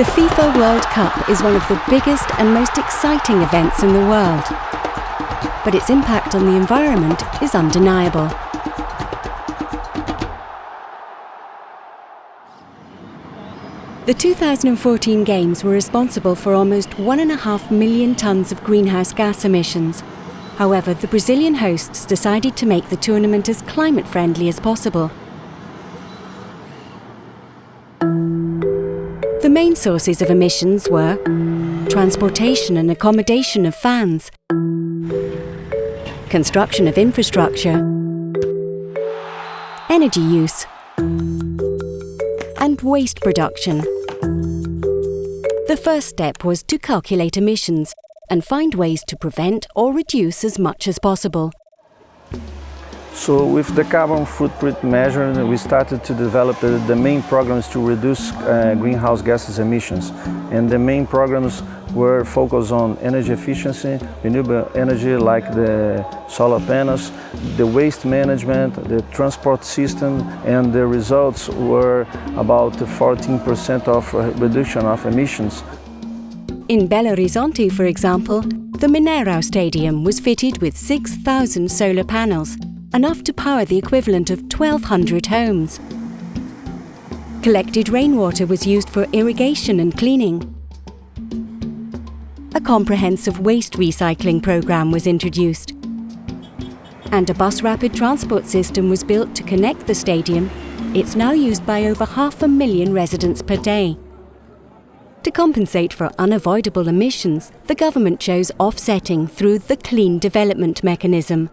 The FIFA World Cup is one of the biggest and most exciting events in the world, but its impact on the environment is undeniable. The 2014 Games were responsible for almost 1.5 million tonnes of greenhouse gas emissions. However, the Brazilian hosts decided to make the tournament as climate-friendly as possible. The main sources of emissions were transportation and accommodation of fans, construction of infrastructure, energy use, and waste production. The first step was to calculate emissions and find ways to prevent or reduce as much as possible. So with the carbon footprint measure, we started to develop the main programs to reduce greenhouse gases emissions. And the main programs were focused on energy efficiency, renewable energy like the solar panels, the waste management, the transport system, and the results were about 14% of reduction of emissions. In Belo Horizonte, for example, the Mineirão Stadium was fitted with 6,000 solar panels, enough to power the equivalent of 1,200 homes. Collected rainwater was used for irrigation and cleaning. A comprehensive waste recycling programme was introduced. And a bus rapid transport system was built to connect the stadium. It's now used by over 500,000 residents per day. To compensate for unavoidable emissions, the government chose offsetting through the Clean Development Mechanism.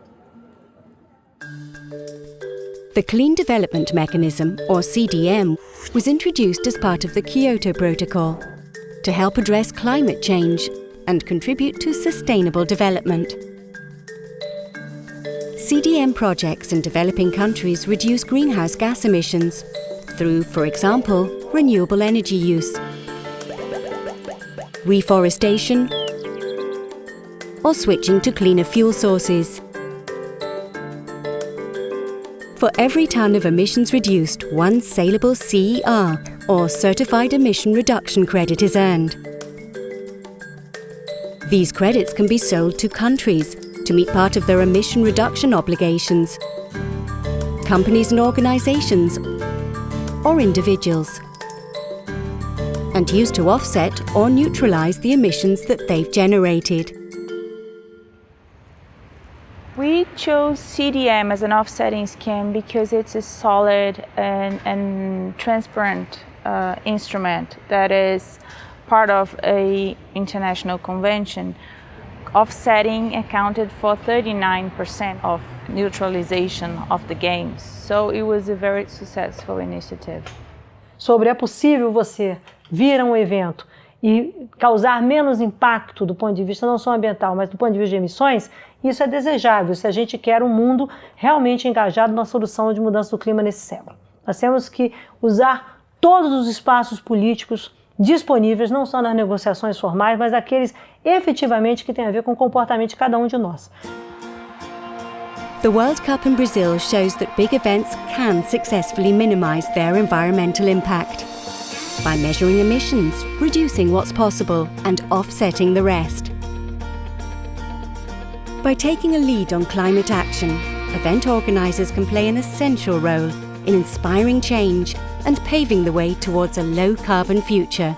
The Clean Development Mechanism, or CDM, was introduced as part of the Kyoto Protocol to help address climate change and contribute to sustainable development. CDM projects in developing countries reduce greenhouse gas emissions through, for example, renewable energy use, reforestation, or switching to cleaner fuel sources. For every tonne of emissions reduced, one saleable CER, or Certified Emission Reduction Credit, is earned. These credits can be sold to countries to meet part of their emission reduction obligations, companies and organisations, or individuals, and used to offset or neutralise the emissions that they've generated. We chose CDM as an offsetting scheme because it's a solid and transparent instrument that is part of an international convention. Offsetting accounted for 39% of neutralization of the games, so it was a very successful initiative. Sobre é possível você vir a um evento e causar menos impacto do ponto de vista não só ambiental, mas do ponto de vista de emissões, isso é desejável se a gente quer um mundo realmente engajado na solução de mudança do clima nesse século. Nós temos que usar todos os espaços políticos disponíveis, não só nas negociações formais, mas aqueles efetivamente que têm a ver com o comportamento de cada um de nós. The World Cup in Brazil shows that big events can successfully minimize their environmental impact by measuring emissions, reducing what's possible, and offsetting the rest. By taking a lead on climate action, event organisers can play an essential role in inspiring change and paving the way towards a low-carbon future.